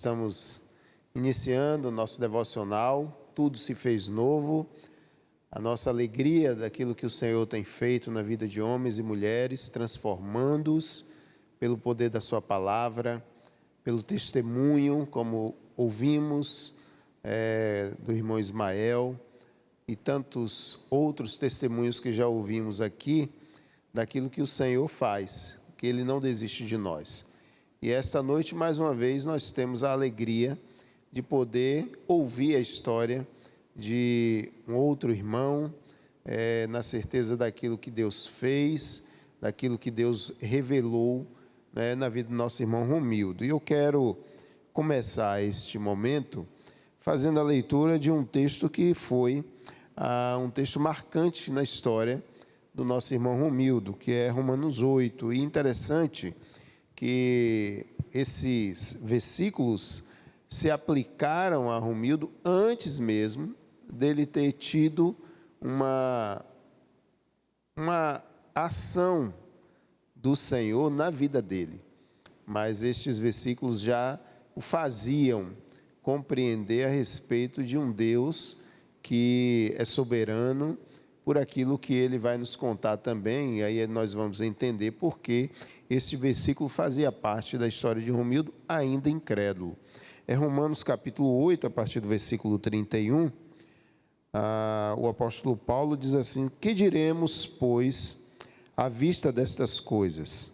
Estamos iniciando o nosso devocional, tudo se fez novo, a nossa alegria daquilo que o Senhor tem feito na vida de homens e mulheres, transformando-os pelo poder da sua palavra, pelo testemunho, como ouvimos do irmão Ismael e tantos outros testemunhos que já ouvimos aqui, daquilo que o Senhor faz, que Ele não desiste de nós. E esta noite, mais uma vez, nós temos a alegria de poder ouvir a história de um outro irmão, na certeza daquilo que Deus fez, daquilo que Deus revelou, na vida do nosso irmão Romildo. E eu quero começar este momento fazendo a leitura de um texto que foi um texto marcante na história do nosso irmão Romildo, que é Romanos 8. E interessante que esses versículos se aplicaram a Romildo antes mesmo dele ter tido uma ação do Senhor na vida dele. Mas estes versículos já o faziam compreender a respeito de um Deus que é soberano, por aquilo que ele vai nos contar também, e aí nós vamos entender por que este versículo fazia parte da história de Romildo, ainda incrédulo. É Romanos capítulo 8, a partir do versículo 31, o apóstolo Paulo diz assim: que diremos, pois, à vista destas coisas?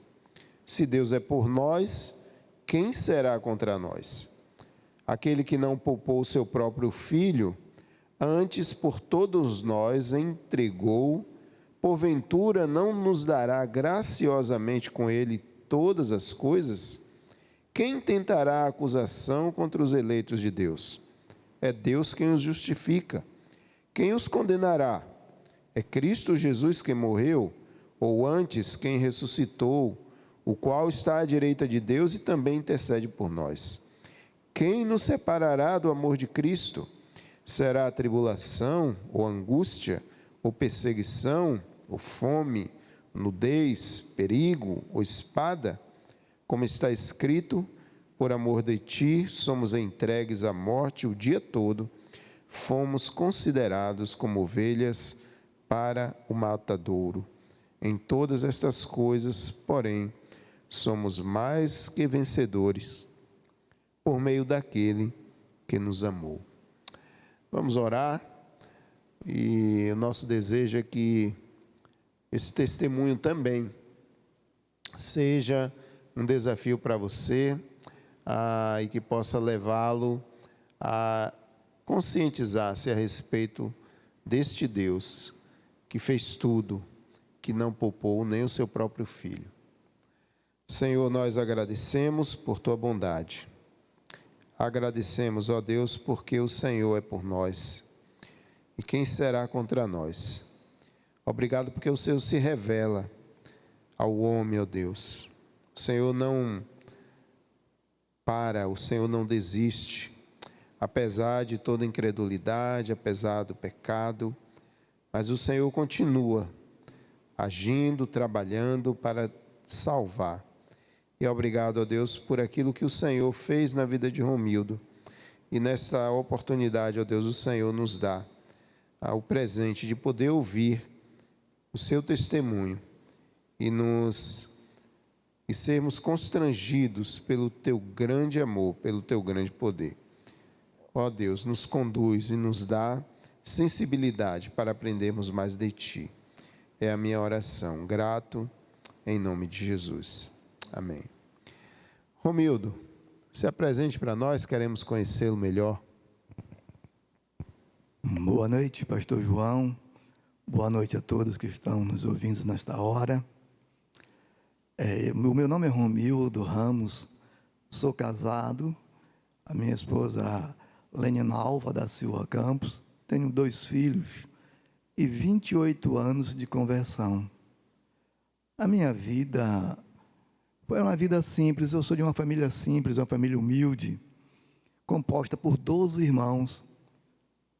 Se Deus é por nós, quem será contra nós? Aquele que não poupou o seu próprio filho, antes por todos nós entregou, porventura não nos dará graciosamente com ele todas as coisas? Quem tentará acusação contra os eleitos de Deus? É Deus quem os justifica. Quem os condenará? É Cristo Jesus quem morreu, ou antes quem ressuscitou, o qual está à direita de Deus e também intercede por nós. Quem nos separará do amor de Cristo? Será a tribulação, ou angústia, ou perseguição, ou fome, nudez, perigo, ou espada? Como está escrito: por amor de ti somos entregues à morte o dia todo, fomos considerados como ovelhas para o matadouro. Em todas estas coisas, porém, somos mais que vencedores, por meio daquele que nos amou. Vamos orar, e o nosso desejo é que esse testemunho também seja um desafio para você, e que possa levá-lo a conscientizar-se a respeito deste Deus que fez tudo, que não poupou nem o seu próprio filho. Senhor, nós agradecemos por tua bondade. Agradecemos, ó Deus, porque o Senhor é por nós. E quem será contra nós? Obrigado porque o Senhor se revela ao homem, ó Deus. O Senhor não para, o Senhor não desiste, apesar de toda incredulidade, apesar do pecado, mas o Senhor continua agindo, trabalhando para salvar. E obrigado, ó Deus, por aquilo que o Senhor fez na vida de Romildo. E nesta oportunidade, ó Deus, o Senhor nos dá o presente de poder ouvir o seu testemunho e sermos constrangidos pelo teu grande amor, pelo teu grande poder. Ó Deus, nos conduz e nos dá sensibilidade para aprendermos mais de ti. É a minha oração, grato em nome de Jesus. Amém. Romildo, se apresente para nós, queremos conhecê-lo melhor. Boa noite, pastor João. Boa noite a todos que estão nos ouvindo nesta hora. O meu nome é Romildo Ramos, sou casado, a minha esposa Lênia Alva da Silva Campos, tenho 2 filhos e 28 anos de conversão. A minha vida foi uma vida simples, eu sou de uma família simples, uma família humilde, composta por 12 irmãos,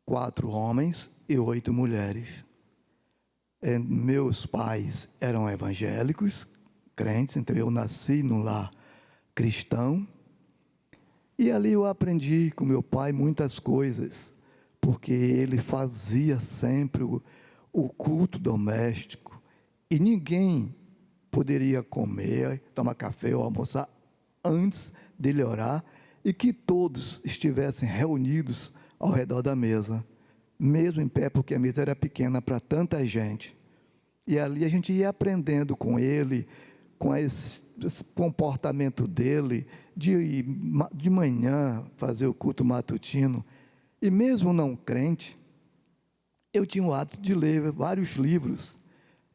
4 homens e 8 mulheres. Meus pais eram evangélicos, crentes, então eu nasci num lar cristão. E ali eu aprendi com meu pai muitas coisas, porque ele fazia sempre o culto doméstico, e ninguém poderia comer, tomar café ou almoçar antes dele orar, e que todos estivessem reunidos ao redor da mesa, mesmo em pé, porque a mesa era pequena para tanta gente. E ali a gente ia aprendendo com ele, com esse comportamento dele, de manhã fazer o culto matutino. E mesmo não crente, eu tinha o hábito de ler vários livros,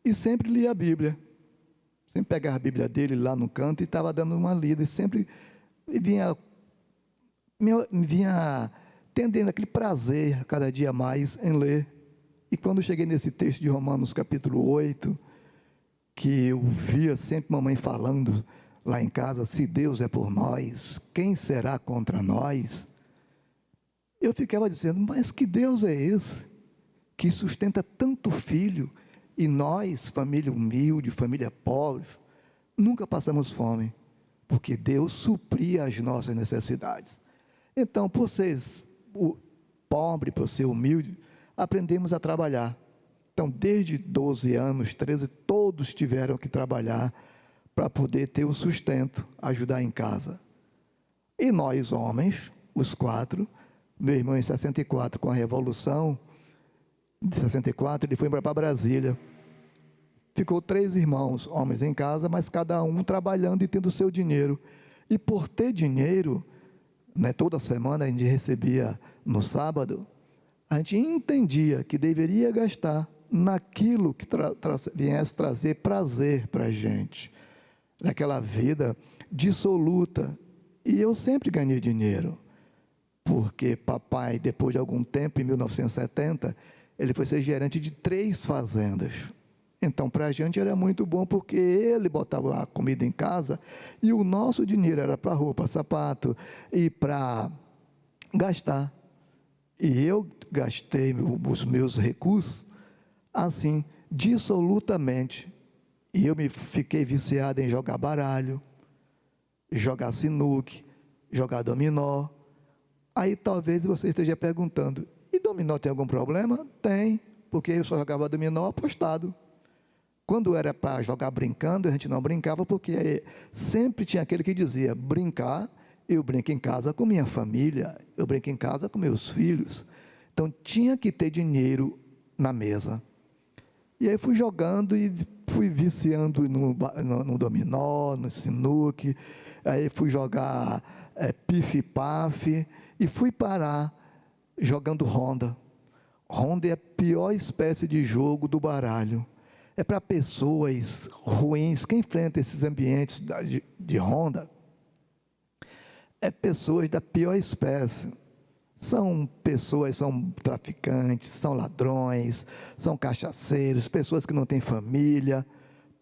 e sempre lia a Bíblia. Sempre pegava a Bíblia dele lá no canto e estava dando uma lida, e sempre vinha tendendo aquele prazer, cada dia mais, em ler. E quando cheguei nesse texto de Romanos capítulo 8, que eu via sempre mamãe falando lá em casa, se Deus é por nós, quem será contra nós? Eu ficava dizendo, mas que Deus é esse, que sustenta tanto filho, e nós, família humilde, família pobre, nunca passamos fome, porque Deus supria as nossas necessidades. Então, por ser pobre, por ser humilde, aprendemos a trabalhar. Então, desde 12 anos, 13, todos tiveram que trabalhar para poder ter o sustento, ajudar em casa. E nós, homens, os 4, meu irmão em 64, com a Revolução de 64, ele foi para Brasília. Ficou 3 irmãos, homens em casa, mas cada um trabalhando e tendo o seu dinheiro. E por ter dinheiro, toda semana a gente recebia no sábado, a gente entendia que deveria gastar naquilo que viesse trazer prazer para a gente, naquela vida dissoluta. E eu sempre ganhei dinheiro, porque papai, depois de algum tempo, em 1970, ele foi ser gerente de 3 fazendas. Então, para a gente era muito bom, porque ele botava a comida em casa, e o nosso dinheiro era para roupa, sapato, e para gastar. E eu gastei os meus recursos, assim, dissolutamente. E eu fiquei viciado em jogar baralho, jogar sinuque, jogar dominó. Aí talvez você esteja perguntando, e dominó tem algum problema? Tem, porque eu só jogava dominó apostado. Quando era para jogar brincando, a gente não brincava, porque sempre tinha aquele que dizia, brincar, eu brinco em casa com minha família, eu brinco em casa com meus filhos. Então, tinha que ter dinheiro na mesa. E aí fui jogando e fui viciando no dominó, no sinuque, aí fui jogar pife-paf, e fui parar jogando ronda. Ronda é a pior espécie de jogo do baralho. É para pessoas ruins. Quem enfrenta esses ambientes de ronda é pessoas da pior espécie. São pessoas, são traficantes, são ladrões, são cachaceiros, pessoas que não têm família,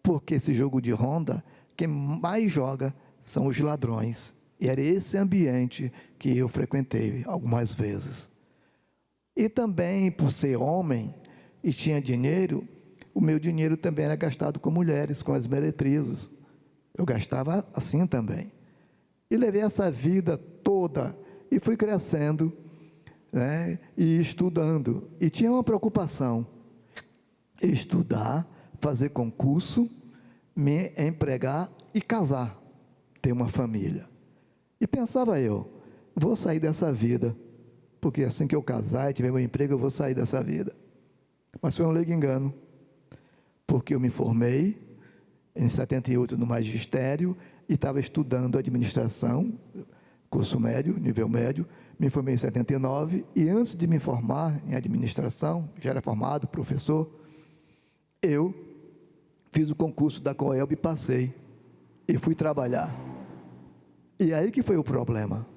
porque esse jogo de ronda, quem mais joga são os ladrões. E era esse ambiente que eu frequentei algumas vezes. E também, por ser homem e tinha dinheiro, o meu dinheiro também era gastado com mulheres, com as meretrizes. Eu gastava assim também. E levei essa vida toda e fui crescendo, e estudando. E tinha uma preocupação: estudar, fazer concurso, me empregar e casar, ter uma família. E pensava eu, vou sair dessa vida, porque assim que eu casar e tiver meu emprego, eu vou sair dessa vida. Mas foi um leigo engano, porque eu me formei em 78 no magistério e estava estudando administração, curso médio, nível médio. Me formei em 79 e antes de me formar em administração, já era formado, professor, eu fiz o concurso da Coelb e passei, e fui trabalhar. E aí que foi o problema,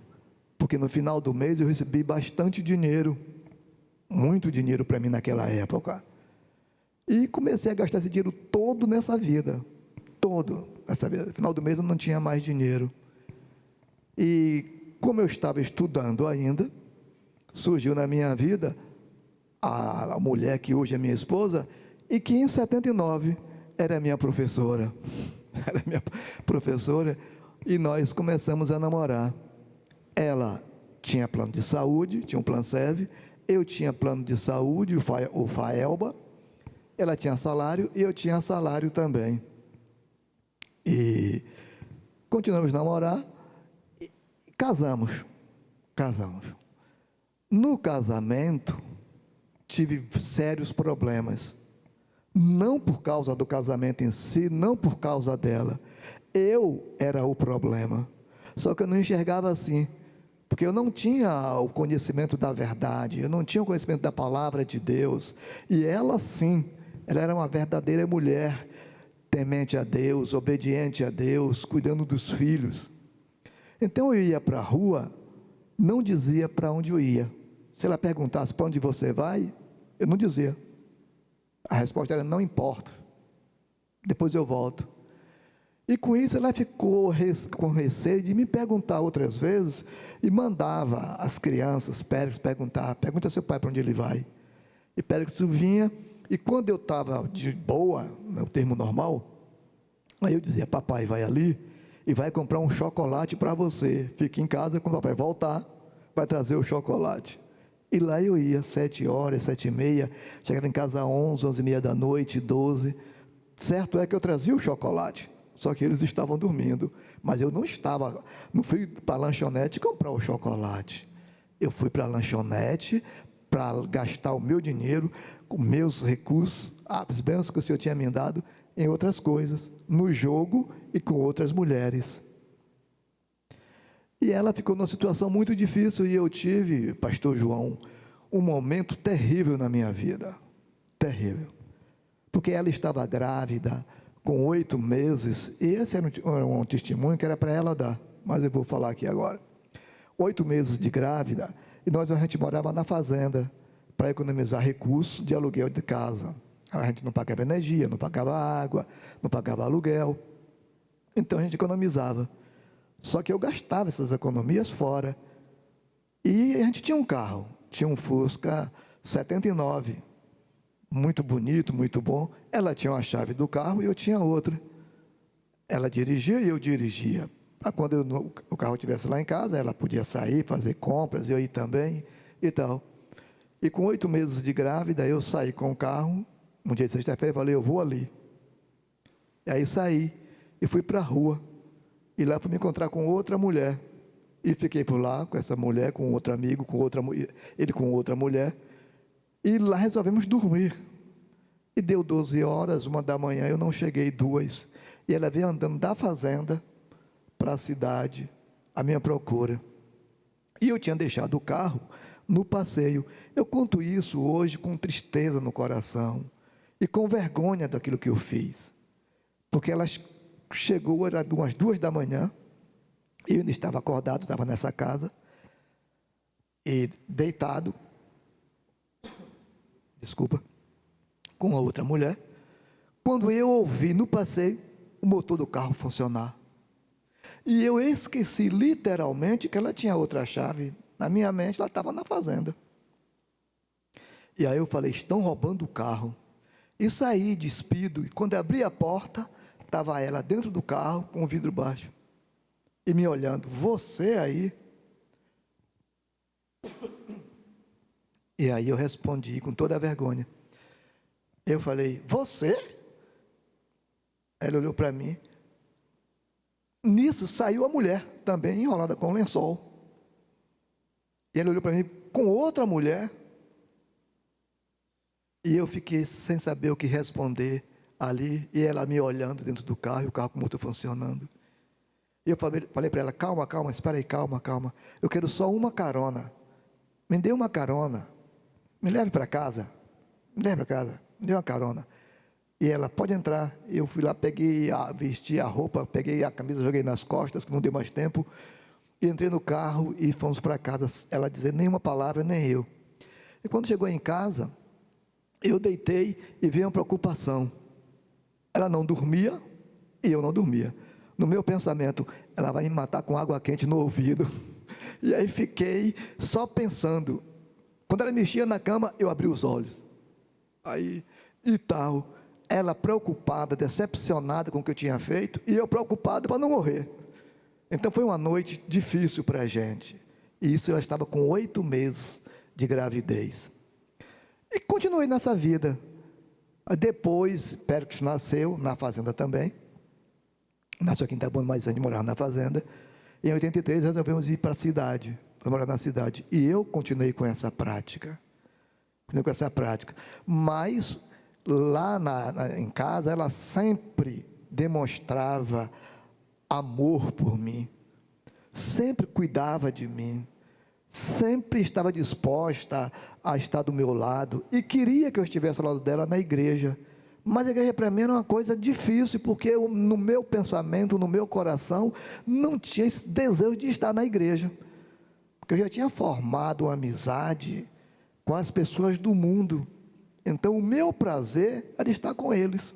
porque no final do mês eu recebi bastante dinheiro, muito dinheiro para mim naquela época, e comecei a gastar esse dinheiro todo nessa vida, no final do mês eu não tinha mais dinheiro. E como eu estava estudando ainda, surgiu na minha vida a mulher que hoje é minha esposa, e que em 79 era minha professora, e nós começamos a namorar. Ela tinha plano de saúde, tinha um plano serve, eu tinha plano de saúde, o Faelba, ela tinha salário e eu tinha salário também. E continuamos a namorar e casamos. No casamento, tive sérios problemas. Não por causa do casamento em si, não por causa dela. Eu era o problema. Só que eu não enxergava assim, porque eu não tinha o conhecimento da verdade, eu não tinha o conhecimento da palavra de Deus. E ela sim, ela era uma verdadeira mulher, temente a Deus, obediente a Deus, cuidando dos filhos. Então eu ia para a rua, não dizia para onde eu ia. Se ela perguntasse para onde você vai, eu não dizia. A resposta era: não importa, depois eu volto. E com isso ela ficou com receio de me perguntar outras vezes, e mandava as crianças, Pérez, perguntar: pergunta ao seu pai para onde ele vai. E Pérez vinha, e quando eu estava de boa, no termo normal, aí eu dizia: papai vai ali e vai comprar um chocolate para você, fique em casa, quando o papai voltar, vai trazer o chocolate. E lá eu ia, 7 horas, 7h30, chegava em casa 11, 11h30 da noite, 12. Certo é que eu trazia o chocolate, só que eles estavam dormindo, mas eu não fui para a lanchonete comprar o chocolate. Eu fui para a lanchonete para gastar o meu dinheiro, com meus recursos, as bênçãos que o Senhor tinha me dado, em outras coisas, no jogo e com outras mulheres. E ela ficou numa situação muito difícil, e eu tive, pastor João, um momento terrível na minha vida, terrível, porque ela estava grávida, com 8 meses, e esse era um testemunho que era para ela dar, mas eu vou falar aqui agora. 8 meses de grávida, e a gente morava na fazenda, para economizar recursos de aluguel de casa. A gente não pagava energia, não pagava água, não pagava aluguel, então a gente economizava. Só que eu gastava essas economias fora. E a gente tinha um carro, tinha um Fusca 79, muito bonito, muito bom. Ela tinha uma chave do carro e eu tinha outra. Ela dirigia e eu dirigia. Para quando o carro estivesse lá em casa, ela podia sair, fazer compras, eu ir também e tal. E com 8 meses de grávida, eu saí com o carro, um dia de sexta-feira, eu falei: eu vou ali. E aí saí e fui para a rua. E lá fui me encontrar com outra mulher. E fiquei por lá com essa mulher, com outro amigo, ele com outra mulher. E lá resolvemos dormir. E deu 12 horas, 1h, eu não cheguei 2. E ela veio andando da fazenda para a cidade, à minha procura. E eu tinha deixado o carro no passeio. Eu conto isso hoje com tristeza no coração e com vergonha daquilo que eu fiz. Porque ela chegou, era umas 2h, eu ainda estava acordado, estava nessa casa, e deitado, com a outra mulher, quando eu ouvi no passeio o motor do carro funcionar. E eu esqueci literalmente que ela tinha outra chave. Na minha mente ela estava na fazenda. E aí eu falei: estão roubando o carro. E saí despido, e quando abri a porta, estava ela dentro do carro, com o vidro baixo, e me olhando: você aí? E aí eu respondi com toda a vergonha. Eu falei: você? Ela olhou para mim. Nisso saiu a mulher, também enrolada com um lençol. E ela olhou para mim com outra mulher. E eu fiquei sem saber o que responder ali, e ela me olhando dentro do carro, e o carro com o motor funcionando. E eu falei para ela: calma, espera aí, calma. Eu quero só uma carona. Me dê uma carona. Me leve para casa. Me dê uma carona. E ela: pode entrar. Eu fui lá, vesti a roupa, peguei a camisa, joguei nas costas, que não deu mais tempo. E entrei no carro e fomos para casa. Ela dizer nenhuma palavra, nem eu. E quando chegou em casa, eu deitei e veio uma preocupação. Ela não dormia e eu não dormia. No meu pensamento: ela vai me matar com água quente no ouvido. E aí fiquei só pensando. Quando ela mexia na cama, eu abri os olhos. Aí, e tal. Ela preocupada, decepcionada com o que eu tinha feito, e eu preocupado para não morrer. Então foi uma noite difícil para a gente. E isso ela estava com 8 meses de gravidez. E continuei nessa vida. Depois, Péricles nasceu na fazenda também. Nasceu aqui em Itabuna, mas antes de morar na fazenda. Em 83 resolvemos ir para a cidade, para morar na cidade. E eu continuei com essa prática. Continuei com essa prática. Mas lá em casa, ela sempre demonstrava amor por mim. Sempre cuidava de mim. Sempre estava disposta a estar do meu lado. E queria que eu estivesse ao lado dela na igreja. Mas a igreja para mim era uma coisa difícil, porque no meu pensamento, no meu coração, não tinha esse desejo de estar na igreja. Porque eu já tinha formado uma amizade com as pessoas do mundo. Então o meu prazer era estar com eles.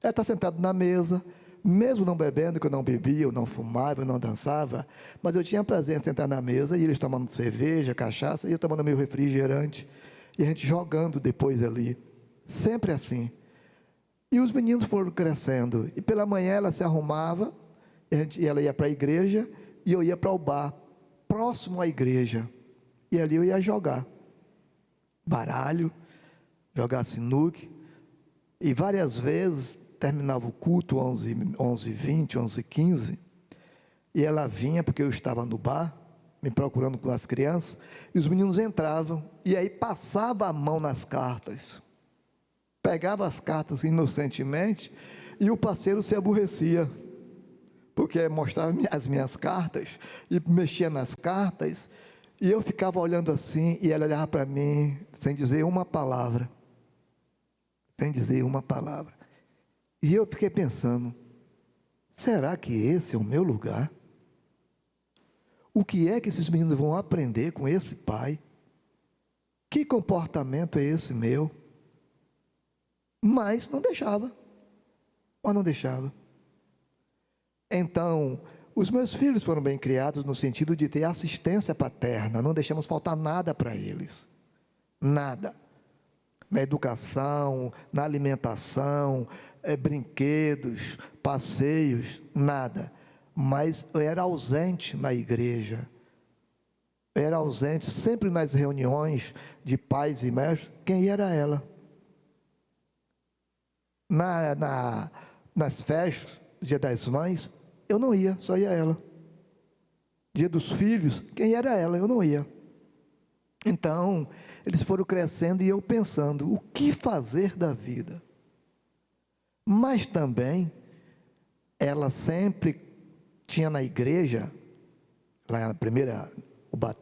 Era estar sentado na mesa, mesmo não bebendo, que eu não bebia, eu não fumava, eu não dançava, mas eu tinha prazer em sentar na mesa, e eles tomando cerveja, cachaça, e eu tomando meu refrigerante, e a gente jogando depois ali. Sempre assim. E os meninos foram crescendo, e pela manhã ela se arrumava, e ela ia para a igreja, e eu ia para o bar, próximo à igreja, e ali eu ia jogar baralho, jogar sinuca, e várias vezes terminava o culto 11h20, 11h15, e ela vinha, porque eu estava no bar, me procurando com as crianças, e os meninos entravam, e aí passava a mão nas cartas, pegava as cartas inocentemente, e o parceiro se aborrecia, porque mostrava as minhas cartas, e mexia nas cartas, e eu ficava olhando assim, e ela olhava para mim, sem dizer uma palavra, sem dizer uma palavra, e eu fiquei pensando, será que esse é o meu lugar? O que é que esses meninos vão aprender com esse pai? Que comportamento é esse meu? Mas não deixava. Então, os meus filhos foram bem criados no sentido de ter assistência paterna, não deixamos faltar nada para eles. Nada. Na educação, na alimentação, brinquedos, passeios, nada. Mas eu era ausente na igreja. Era ausente sempre nas reuniões de pais e mestres. Quem era ela? Nas festas, Dia das Mães, eu não ia, só ia ela. Dia dos Filhos, quem era ela? Eu não ia. Então, eles foram crescendo e eu pensando, o que fazer da vida? Mas também, ela sempre tinha na igreja, lá na primeira,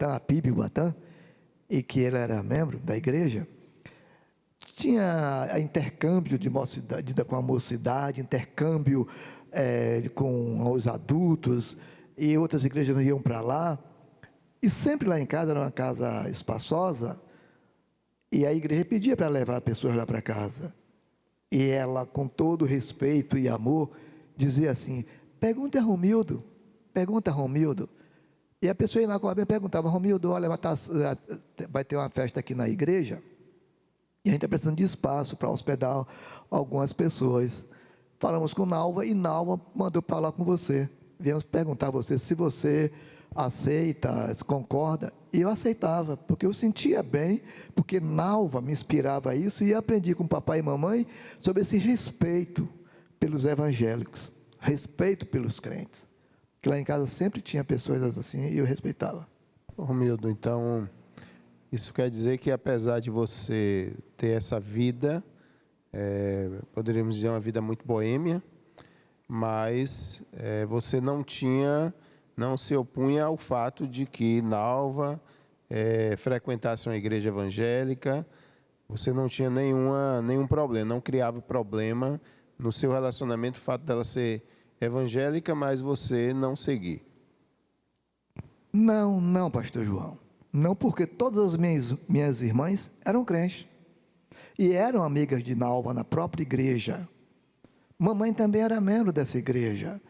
a PIB Ubatã, e que ela era membro da igreja, tinha intercâmbio de mocidade, com a mocidade, intercâmbio com os adultos, e outras igrejas iam para lá, e sempre lá em casa, era uma casa espaçosa, e a igreja pedia para levar pessoas lá para casa, e ela, com todo respeito e amor, dizia assim, pergunta a Romildo, e a pessoa ia lá com a minha perguntava, Romildo, olha, vai ter uma festa aqui na igreja, e a gente está precisando de espaço para hospedar algumas pessoas. Falamos com Nalva e Nalva mandou falar com você. Viemos perguntar a você se você aceita, se concorda. E eu aceitava, porque eu sentia bem, porque Nalva me inspirava a isso e aprendi com papai e mamãe sobre esse respeito pelos evangélicos, respeito pelos crentes. Que lá em casa sempre tinha pessoas assim e eu respeitava. Romildo, então, isso quer dizer que apesar de você ter essa vida, poderíamos dizer uma vida muito boêmia, mas você não se opunha ao fato de que Nalva frequentasse uma igreja evangélica, você não tinha nenhum problema, não criava problema no seu relacionamento o fato dela ser evangélica, mas você não seguir. Não, pastor João. Não, porque todas as minhas irmãs eram crentes. E eram amigas de Nalva na própria igreja. Mamãe também era membro dessa igreja.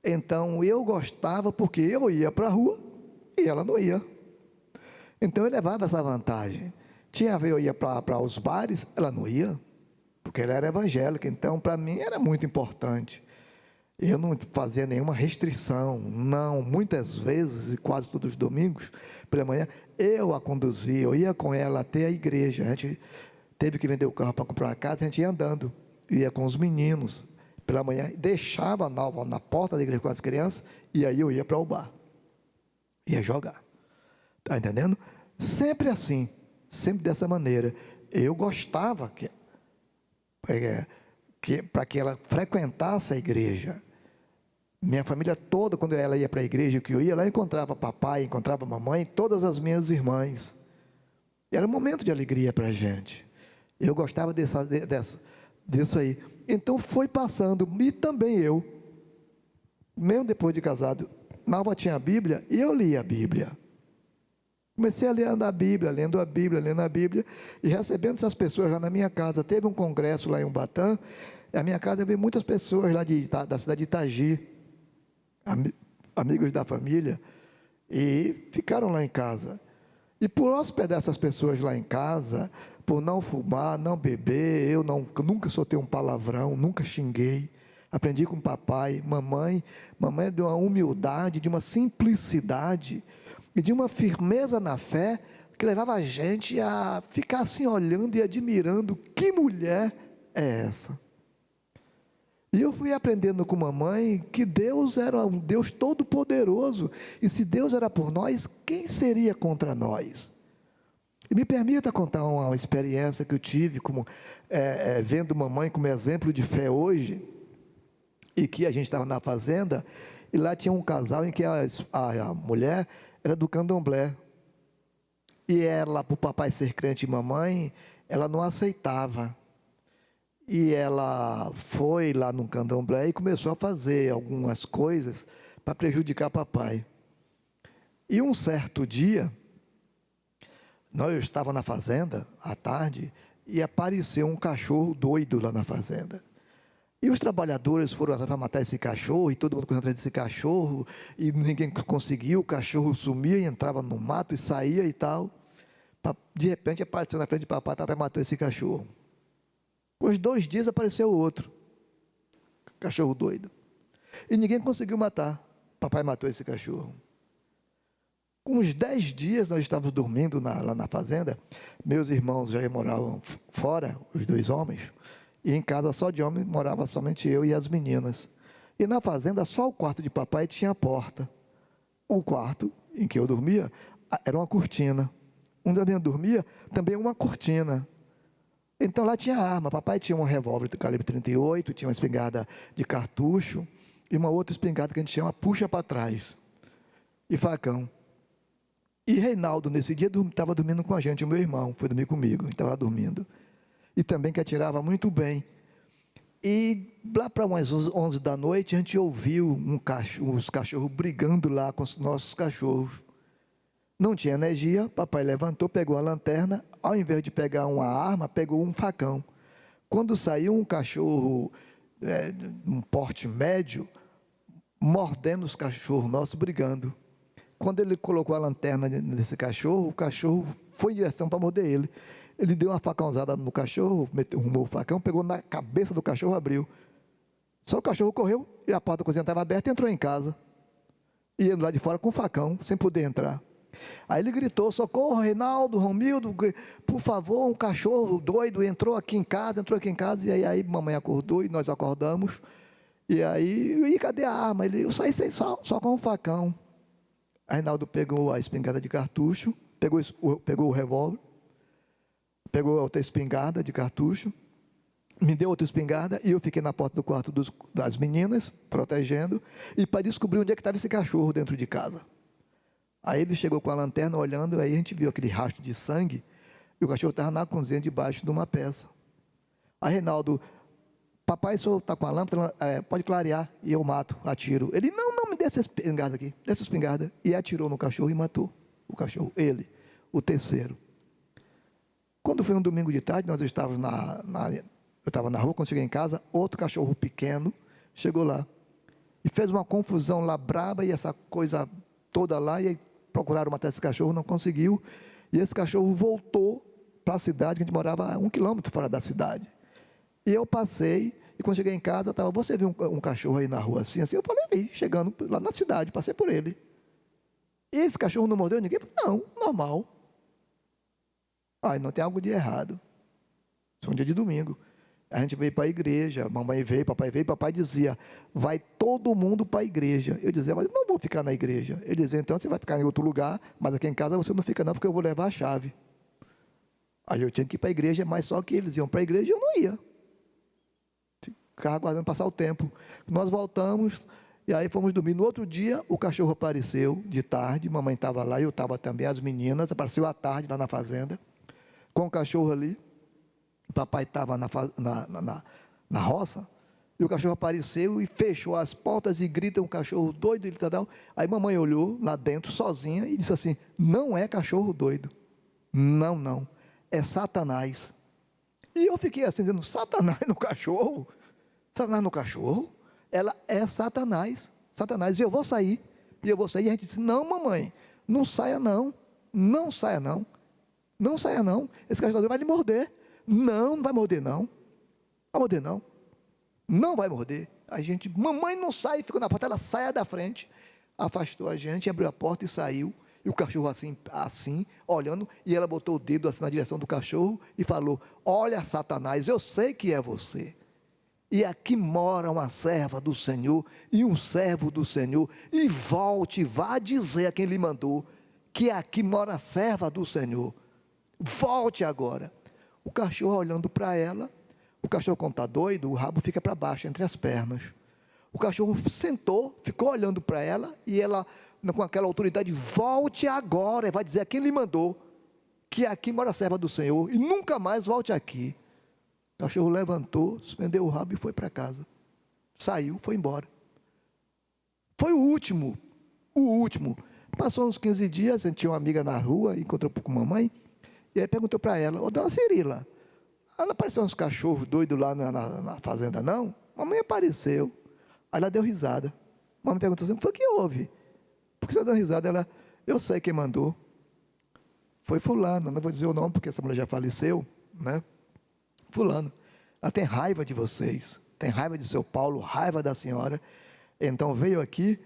Então, eu gostava porque eu ia para a rua e ela não ia. Então, eu levava essa vantagem. Eu ia para os bares, ela não ia, porque ela era evangélica. Então, para mim, era muito importante. Eu não fazia nenhuma restrição, não. Muitas vezes, e quase todos os domingos, pela manhã, eu a conduzia, eu ia com ela até a igreja. A gente teve que vender o carro para comprar uma casa, a gente ia andando, ia com os meninos pela manhã, deixava a Nalva na porta da igreja com as crianças, e aí eu ia para o bar, ia jogar. Está entendendo? Sempre assim, sempre dessa maneira. Eu gostava para que ela frequentasse a igreja. Minha família toda, quando ela ia para a igreja, que eu ia lá, encontrava papai, encontrava mamãe, todas as minhas irmãs. Era um momento de alegria para a gente. Eu gostava disso aí. Então foi passando, e também eu, mesmo depois de casado, Nalva tinha a Bíblia, e eu lia a Bíblia. Comecei a ler a Bíblia, lendo a Bíblia, e recebendo essas pessoas lá na minha casa. Teve um congresso lá em Ubatã, a minha casa veio muitas pessoas lá da cidade de Itagi, amigos da família, e ficaram lá em casa. E por hospedar essas pessoas lá em casa, por não fumar, não beber, eu nunca soltei um palavrão, nunca xinguei. Aprendi com papai, mamãe é de uma humildade, de uma simplicidade e de uma firmeza na fé que levava a gente a ficar assim olhando e admirando, que mulher é essa? E eu fui aprendendo com mamãe que Deus era um Deus todo-poderoso, e se Deus era por nós, quem seria contra nós? E me permita contar uma experiência que eu tive, vendo mamãe como exemplo de fé hoje, e que a gente estava na fazenda, e lá tinha um casal em que a mulher era do candomblé, e ela, por papai ser crente e mamãe, ela não aceitava. E ela foi lá no candomblé e começou a fazer algumas coisas para prejudicar papai. E um certo dia, eu estava na fazenda, à tarde, e apareceu um cachorro doido lá na fazenda. E os trabalhadores foram atrás para matar esse cachorro, e todo mundo correndo atrás desse cachorro, e ninguém conseguiu, o cachorro sumia e entrava no mato e saía e tal. De repente apareceu na frente de papai, papai matou esse cachorro. Depois de 2 dias apareceu outro, cachorro doido. E ninguém conseguiu matar. Papai matou esse cachorro. Com uns 10 dias nós estávamos dormindo lá na fazenda. Meus irmãos já moravam fora, os 2 homens. E em casa só de homem morava somente eu e as meninas. E na fazenda só o quarto de papai tinha a porta. O quarto em que eu dormia era uma cortina. Onde eu dormia também uma cortina. Então lá tinha arma, papai tinha um revólver de calibre 38, tinha uma espingarda de cartucho, e uma outra espingarda que a gente chama puxa para trás, e facão. E Reinaldo, nesse dia, estava dormindo com a gente, o meu irmão, foi dormir comigo, estava lá dormindo. E também que atirava muito bem. E lá para umas 11 da noite, a gente ouviu os cachorros brigando lá com os nossos cachorros. Não tinha energia, papai levantou, pegou a lanterna, ao invés de pegar uma arma, pegou um facão. Quando saiu um cachorro, um porte médio, mordendo os cachorros nossos, brigando. Quando ele colocou a lanterna nesse cachorro, o cachorro foi em direção para morder ele. Ele deu uma facãozada no cachorro, arrumou o facão, pegou na cabeça do cachorro, abriu. Só o cachorro correu, e a porta da cozinha estava aberta e entrou em casa. E ele lá de fora com o facão, sem poder entrar. Aí ele gritou: socorro, Reinaldo, Romildo, por favor, um cachorro doido entrou aqui em casa, e aí mamãe acordou e nós acordamos, e aí, cadê a arma? Eu saí só com o facão. Aí Reinaldo pegou a espingarda de cartucho, pegou o revólver, pegou a outra espingarda de cartucho, me deu outra espingarda, e eu fiquei na porta do quarto das meninas, protegendo, e para descobrir onde é que estava esse cachorro dentro de casa. Aí ele chegou com a lanterna olhando, aí a gente viu aquele rastro de sangue, e o cachorro estava na cozinha debaixo de uma peça. Aí Reinaldo: papai, o senhor está com a lâmpada, pode clarear, e eu mato, atiro. Ele: não, me dê essa espingarda aqui, e atirou no cachorro e matou o cachorro, ele, o terceiro. Quando foi um domingo de tarde, nós estávamos eu estava na rua, quando cheguei em casa, outro cachorro pequeno chegou lá, e fez uma confusão lá braba, e essa coisa toda lá, e aí procuraram matar esse cachorro, não conseguiu, e esse cachorro voltou para a cidade, que a gente morava a 1 quilômetro fora da cidade. E eu passei E quando cheguei em casa, estava, você viu um cachorro aí na rua assim, assim? Eu falei, vi, chegando lá na cidade, passei por ele. E esse cachorro não mordeu ninguém? Eu falei, não, normal. Ai, não tem algo de errado. Isso é um dia de domingo. A gente veio para a igreja, mamãe veio, papai dizia, vai todo mundo para a igreja. Eu dizia, mas eu não vou ficar na igreja. Ele dizia, então você vai ficar em outro lugar, mas aqui em casa você não fica não, porque eu vou levar a chave. Aí eu tinha que ir para a igreja, mas só que eles iam para a igreja e eu não ia. Ficava aguardando passar o tempo. Nós voltamos, e aí fomos dormir. No outro dia, o cachorro apareceu de tarde, mamãe estava lá, eu estava também, as meninas, apareceu à tarde lá na fazenda, com o cachorro ali. O papai estava na roça, e o cachorro apareceu e fechou as portas e grita, um cachorro doido, ele tá. Aí mamãe olhou lá dentro, sozinha, e disse assim, não é cachorro doido, não, é Satanás. E eu fiquei assim, dizendo, Satanás no cachorro? Satanás no cachorro? Ela é Satanás, e eu vou sair, e a gente disse, não mamãe, não saia não, não saia não, esse cachorro vai lhe morder. Não vai morder não. Vai morder não. Não vai morder. A gente, mamãe não sai, ficou na porta, ela saia da frente, afastou a gente, abriu a porta e saiu. E o cachorro assim, olhando, e ela botou o dedo assim na direção do cachorro e falou, olha Satanás, eu sei que é você. E aqui mora uma serva do Senhor e um servo do Senhor, e volte, vá dizer a quem lhe mandou, que aqui mora a serva do Senhor. Volte agora. O cachorro olhando para ela, o cachorro quando está doido, o rabo fica para baixo, entre as pernas. O cachorro sentou, ficou olhando para ela, e ela, com aquela autoridade, volte agora, e vai dizer a quem lhe mandou, que aqui mora a serva do Senhor, e nunca mais volte aqui. O cachorro levantou, suspendeu o rabo e foi para casa. Saiu, foi embora. Foi o último. Passou uns 15 dias, a gente tinha uma amiga na rua, encontrou com a mamãe, e aí perguntou para ela, ô dona Cirila, não apareceu uns cachorros doidos lá na fazenda, não? Mamãe apareceu. Aí ela deu risada. Mamãe perguntou assim, foi o que houve? Por que você deu risada? Ela, eu sei quem mandou. Foi fulano, não vou dizer o nome, porque essa mulher já faleceu, né? Fulano. Ela tem raiva de vocês, tem raiva de seu Paulo, raiva da senhora. Então veio aqui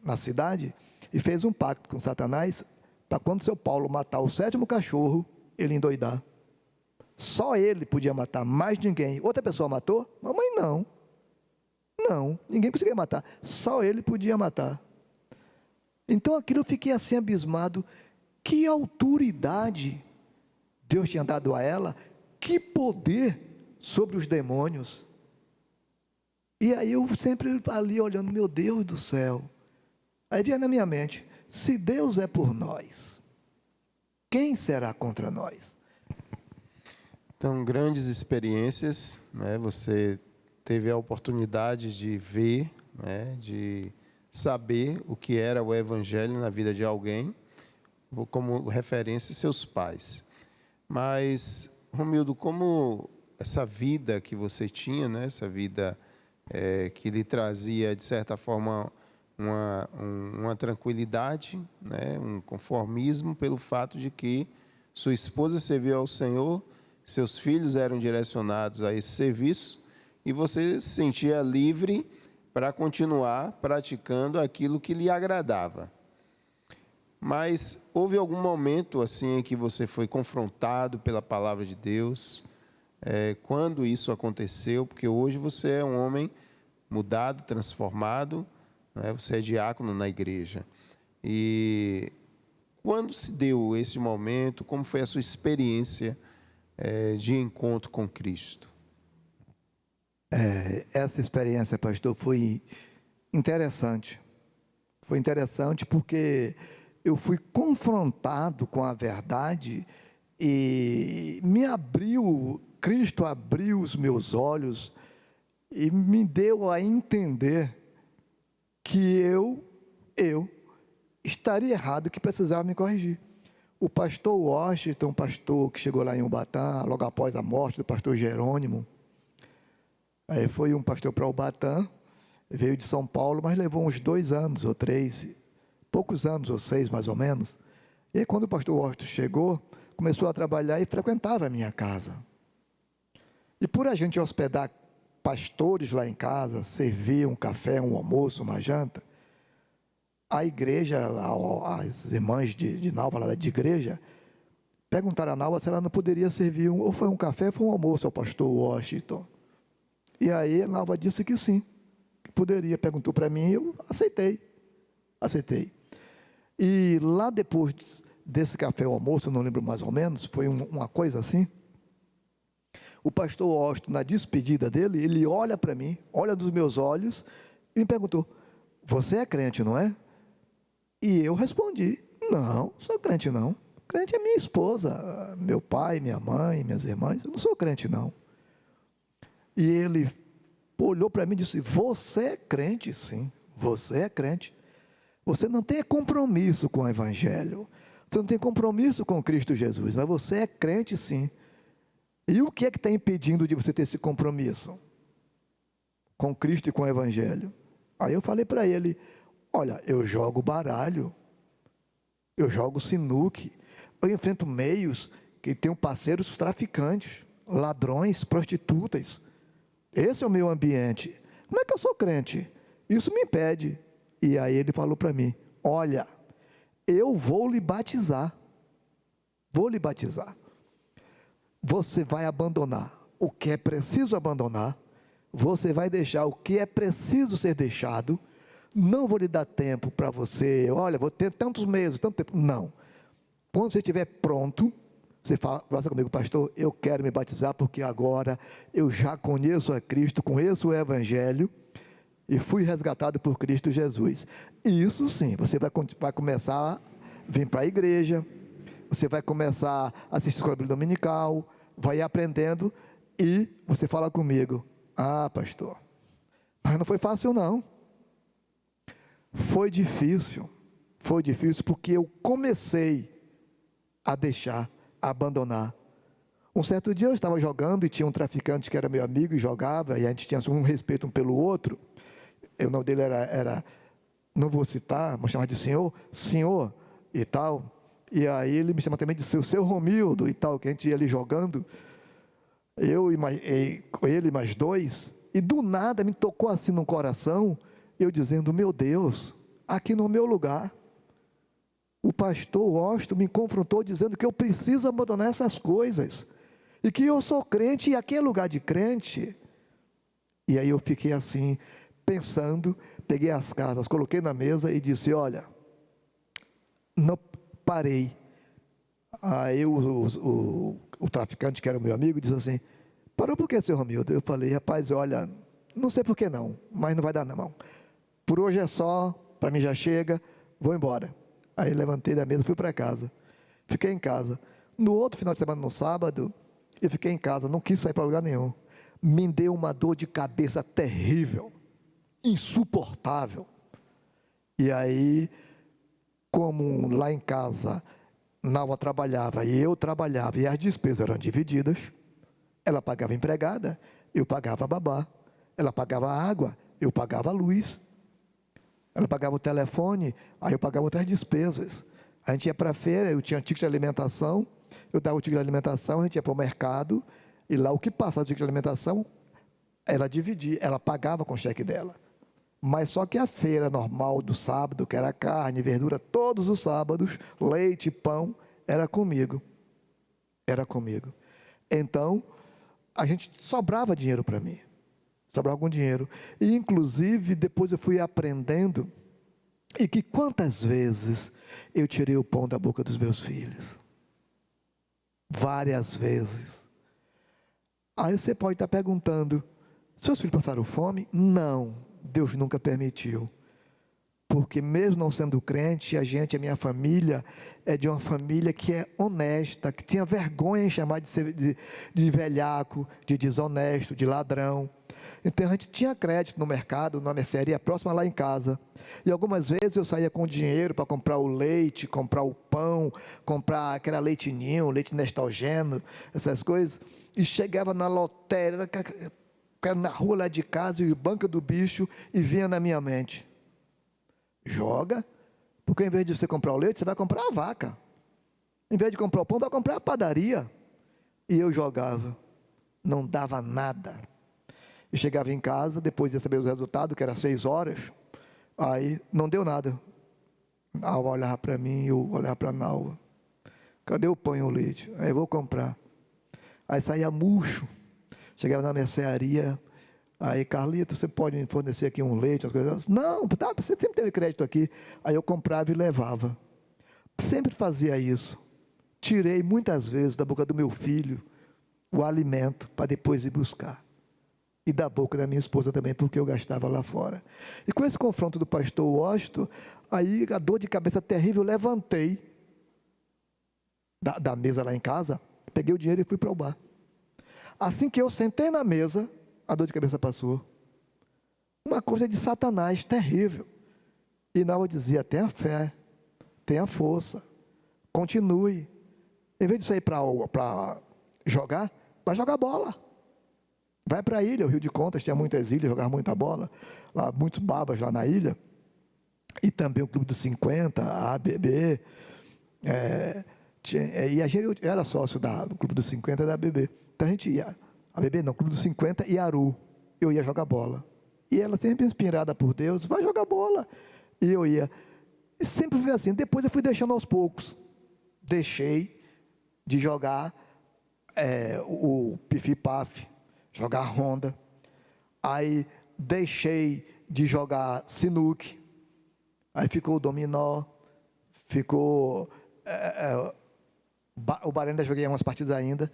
na cidade, e fez um pacto com Satanás, para quando seu Paulo matar o 7º cachorro, ele endoidar. Só ele podia matar, mais ninguém. Outra pessoa matou? Mamãe não. Não, ninguém conseguia matar. Só ele podia matar. Então aquilo eu fiquei assim abismado. Que autoridade Deus tinha dado a ela, que poder sobre os demônios. E aí eu sempre ali olhando, meu Deus do céu. Aí vinha na minha mente, se Deus é por nós, quem será contra nós? Então, grandes experiências, né? Você teve a oportunidade de ver, né? De saber o que era o Evangelho na vida de alguém, como referência seus pais. Mas, Romildo, como essa vida que você tinha, né? Essa vida que lhe trazia, de certa forma, uma tranquilidade, né? Um conformismo pelo fato de que sua esposa serviu ao Senhor, seus filhos eram direcionados a esse serviço e você se sentia livre para continuar praticando aquilo que lhe agradava. Mas houve algum momento assim em que você foi confrontado pela palavra de Deus? Quando isso aconteceu? Porque hoje você é um homem mudado, transformado, né? Você é diácono na igreja. E quando se deu esse momento? Como foi a sua experiência de encontro com Cristo? Essa experiência, pastor, foi interessante. Foi interessante porque eu fui confrontado com a verdade e Cristo abriu os meus olhos e me deu a entender que eu estaria errado, que precisava me corrigir. O pastor Washington, pastor que chegou lá em Ubatã, logo após a morte do pastor Jerônimo, foi um pastor para Ubatã, veio de São Paulo, mas levou uns 2 anos ou 3, poucos anos ou 6 mais ou menos. E aí, quando o pastor Washington chegou, começou a trabalhar e frequentava a minha casa. E por a gente hospedar pastores lá em casa, servir um café, um almoço, uma janta, a igreja, as irmãs de Nalva, lá de igreja, perguntaram a Nalva se ela não poderia servir, ou foi um café, ou foi um almoço ao pastor Washington. E aí a Nalva disse que sim, que poderia, perguntou para mim, eu aceitei. E lá depois desse café ao almoço, eu não lembro mais ou menos, foi uma coisa assim, o pastor Washington, na despedida dele, ele olha para mim, olha nos meus olhos, e me perguntou, você é crente, não é? E eu respondi, não sou crente não. Crente é minha esposa, meu pai, minha mãe, minhas irmãs, eu não sou crente não. E ele olhou para mim e disse, você é crente? Sim, você é crente. Você não tem compromisso com o Evangelho, você não tem compromisso com Cristo Jesus, mas você é crente sim. E o que é que está impedindo de você ter esse compromisso com Cristo e com o Evangelho? Aí eu falei para ele, olha, eu jogo baralho, eu jogo sinuque, eu enfrento meios que tenho parceiros traficantes, ladrões, prostitutas. Esse é o meu ambiente. Como é que eu sou crente? Isso me impede. E aí ele falou para mim, olha, eu vou lhe batizar. Vou lhe batizar. Você vai abandonar o que é preciso abandonar, você vai deixar o que é preciso ser deixado, não vou lhe dar tempo para você, olha, vou ter tantos meses, tanto tempo, não. Quando você estiver pronto, você fala comigo, pastor, eu quero me batizar porque agora eu já conheço a Cristo, conheço o Evangelho e fui resgatado por Cristo Jesus. Isso sim, você vai começar a vir para a igreja, você vai começar a assistir a escola bíblica dominical, vai aprendendo e você fala comigo, ah pastor, mas não foi fácil não. Foi difícil porque eu comecei a deixar, a abandonar. Um certo dia eu estava jogando e tinha um traficante que era meu amigo e jogava, e a gente tinha um respeito um pelo outro. O nome dele era não vou citar, mas chamar de senhor e tal. E aí ele me chama também de seu Romildo e tal, que a gente ia ali jogando, com ele mais dois, e do nada me tocou assim no coração, eu dizendo, meu Deus, aqui no meu lugar, o pastor Washington me confrontou dizendo que eu preciso abandonar essas coisas, e que eu sou crente, e aqui é lugar de crente. E aí eu fiquei assim, pensando, peguei as cartas, coloquei na mesa e disse, olha, não parei. Aí o traficante, que era o meu amigo, disse assim, parou por quê, seu Romildo? Eu falei, rapaz, olha, não sei por que não, mas não vai dar não. Por hoje é só, para mim já chega, vou embora. Aí levantei da mesa, fui para casa. Fiquei em casa. No outro final de semana, no sábado, eu fiquei em casa, não quis sair para lugar nenhum. Me deu uma dor de cabeça terrível, insuportável. E aí, como lá em casa, Nalva trabalhava e eu trabalhava, e as despesas eram divididas, ela pagava empregada, eu pagava babá. Ela pagava água, eu pagava a luz. Ela pagava o telefone, aí eu pagava outras despesas. A gente ia para a feira, eu tinha ticket de alimentação, eu dava o ticket de alimentação, a gente ia para o mercado, e lá o que passava do ticket de alimentação, ela dividia, ela pagava com o cheque dela. Mas só que a feira normal do sábado, que era carne, verdura, todos os sábados, leite, pão, era comigo. Era comigo. Então, a gente sobrava dinheiro para mim. Sobrava algum dinheiro. E, inclusive, depois eu fui aprendendo, e que quantas vezes eu tirei o pão da boca dos meus filhos. Várias vezes. Aí você pode estar perguntando, seus filhos passaram fome? Não, Deus nunca permitiu. Porque mesmo não sendo crente, a minha família, é de uma família que é honesta, que tinha vergonha em chamar de velhaco, de desonesto, de ladrão. Então a gente tinha crédito no mercado, numa mercearia próxima lá em casa. E algumas vezes eu saía com dinheiro para comprar o leite, comprar o pão, comprar aquele leite ninho, leite Nestalgeno, essas coisas. E chegava na lotérica, na rua lá de casa, e banca do bicho, e vinha na minha mente. Joga, porque em vez de você comprar o leite, você vai comprar a vaca. Em vez de comprar o pão, vai comprar a padaria. E eu jogava. não dava nada. Eu chegava em casa, depois de saber os resultados, que era 6 horas, aí não deu nada. A Nalva olhava para mim, eu olhava para a Nalva. Cadê o pão e o leite? Aí eu vou comprar. Aí saía murcho. Chegava na mercearia, aí, Carlito, você pode me fornecer aqui um leite, as coisas? Não, tá, você sempre teve crédito aqui. Aí eu comprava e levava. Sempre fazia isso. Tirei muitas vezes da boca do meu filho o alimento para depois ir buscar. E da boca da minha esposa também, porque eu gastava lá fora. E com esse confronto do pastor Washington, aí a dor de cabeça terrível, eu levantei da mesa lá em casa, peguei o dinheiro e fui para o bar. Assim que eu sentei na mesa, a dor de cabeça passou. Uma coisa de Satanás, terrível. E Nalva dizia, tenha fé, tenha força, continue. Em vez de sair para jogar, vai jogar bola. Vai para a ilha, o Rio de Contas tinha muitas ilhas, jogava muita bola, lá, muitos babas lá na ilha, e também o Clube dos 50, a ABB, e a gente, eu era sócio do Clube dos 50 e da ABB, então a gente ia, ABB não, Clube dos 50 e Aru, eu ia jogar bola, e ela sempre inspirada por Deus, vai jogar bola, e eu ia, e sempre foi assim. Depois eu fui deixando aos poucos, deixei de jogar o Pif-Paf, jogar Honda, aí deixei de jogar sinuque, aí ficou o dominó, ficou o baralho, ainda joguei umas partidas ainda,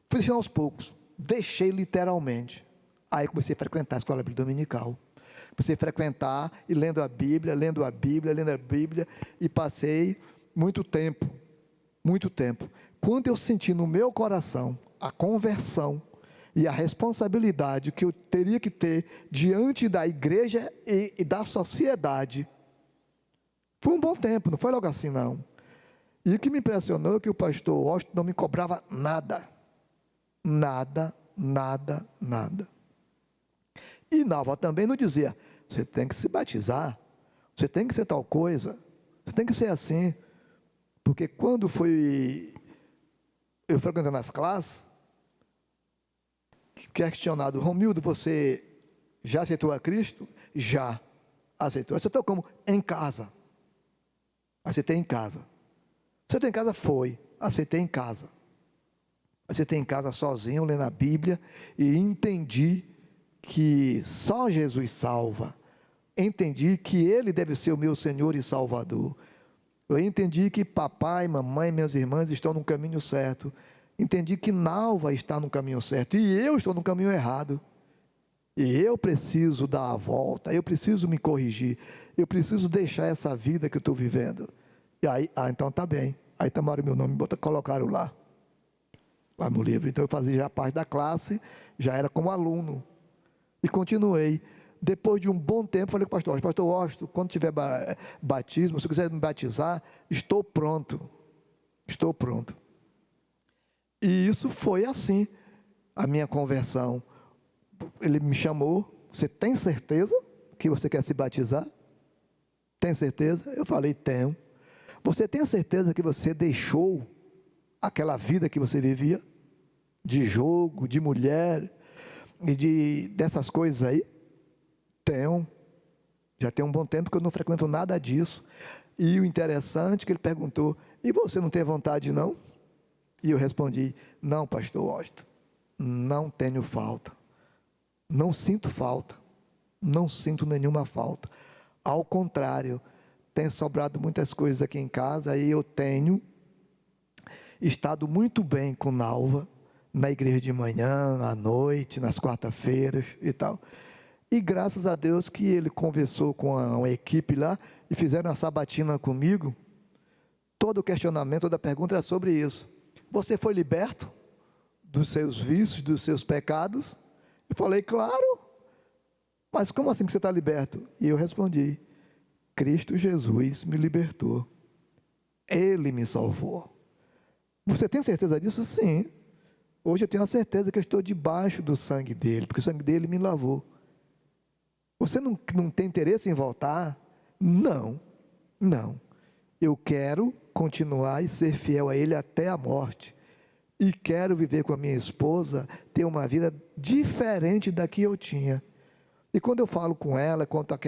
fui deixando aos poucos, deixei literalmente, aí comecei a frequentar a escola bíblica dominical, comecei a frequentar e lendo a Bíblia, e passei muito tempo, quando eu senti no meu coração a conversão, e a responsabilidade que eu teria que ter diante da igreja e da sociedade, foi um bom tempo, não foi logo assim não. E o que me impressionou é que o pastor Washington não me cobrava nada, e Nalva também não dizia, você tem que se batizar, você tem que ser tal coisa, você tem que ser assim, porque quando eu frequentando as classes, questionado, Romildo, você já aceitou a Cristo? Já aceitou. Aceitou como? Em casa. Aceitei em casa. Aceitou em casa? Foi. Aceitei em casa. Aceitei em casa sozinho, lendo a Bíblia, e entendi que só Jesus salva. Entendi que Ele deve ser o meu Senhor e Salvador. Eu entendi que papai, mamãe, minhas irmãs estão no caminho certo. Entendi que Nalva está no caminho certo e eu estou no caminho errado. E eu preciso dar a volta, eu preciso me corrigir, eu preciso deixar essa vida que eu estou vivendo. E aí, então tá bem. Aí tomaram meu nome e colocaram lá no livro. Então eu fazia já parte da classe, já era como aluno. E continuei. Depois de um bom tempo, falei com o pastor Washington, quando tiver batismo, se quiser me batizar, estou pronto. Estou pronto. E isso foi assim, a minha conversão. Ele me chamou, você tem certeza que você quer se batizar? Tem certeza? Eu falei, tenho. Você tem certeza que você deixou aquela vida que você vivia? De jogo, de mulher, e dessas coisas aí? Tenho. Já tem um bom tempo que eu não frequento nada disso. E o interessante é que ele perguntou, e você não tem vontade não? E eu respondi, não, pastor Washington, não tenho falta, não sinto falta, não sinto nenhuma falta. Ao contrário, tem sobrado muitas coisas aqui em casa e eu tenho estado muito bem com Nalva, na igreja de manhã, à noite, nas quarta-feiras e tal. E graças a Deus que ele conversou com uma equipe lá e fizeram uma sabatina comigo. Todo o questionamento, toda a pergunta era sobre isso. Você foi liberto dos seus vícios, dos seus pecados? Eu falei, claro. Mas como assim que você está liberto? E eu respondi, Cristo Jesus me libertou. Ele me salvou. Você tem certeza disso? Sim. Hoje eu tenho a certeza que eu estou debaixo do sangue dele, porque o sangue dele me lavou. Você não tem interesse em voltar? Não. Eu quero continuar e ser fiel a ele até a morte. e quero viver com a minha esposa, ter uma vida diferente da que eu tinha. E quando eu falo com ela, conto o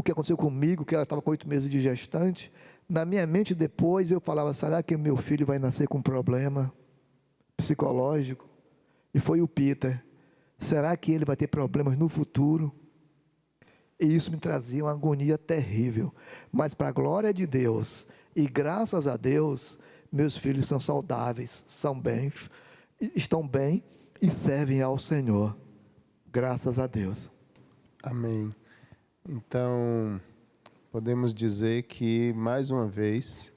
que aconteceu comigo, que ela estava com 8 meses de gestante, na minha mente depois eu falava, será que meu filho vai nascer com problema psicológico? E foi o Peter. Será que ele vai ter problemas no futuro? E isso me trazia uma agonia terrível. Mas para a glória de Deus, e graças a Deus, meus filhos são saudáveis, estão bem e servem ao Senhor. Graças a Deus. Amém. Então, podemos dizer que, mais uma vez,